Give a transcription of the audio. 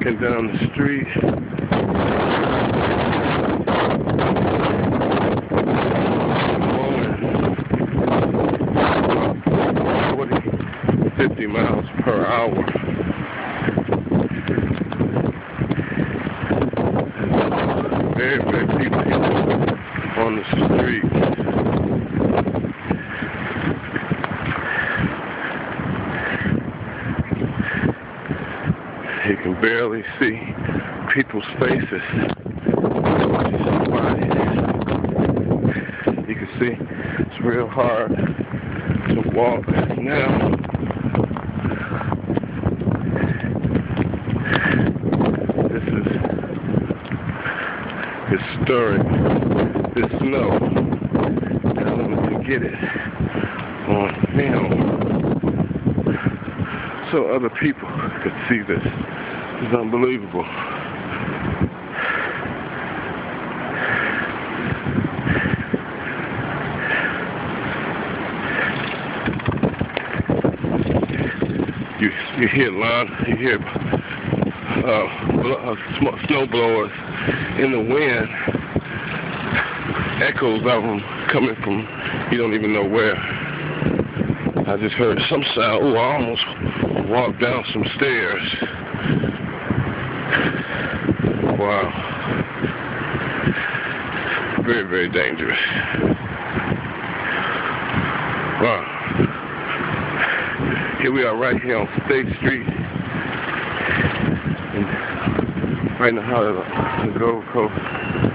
walking down the street. 50 miles per hour. Very, very few people on the street. You can barely see people's faces. You can see it's real hard to walk now. This is historic. This snow. I wanted to get it on film so other people could see this. It's unbelievable. You hear snow blowers in the wind, echoes of them coming from you don't even know where. I just heard some sound. Oh, I almost walked down some stairs. Wow. Very, very dangerous. Wow. Here we are right here on State Street in right in the heart of the Gold Coast.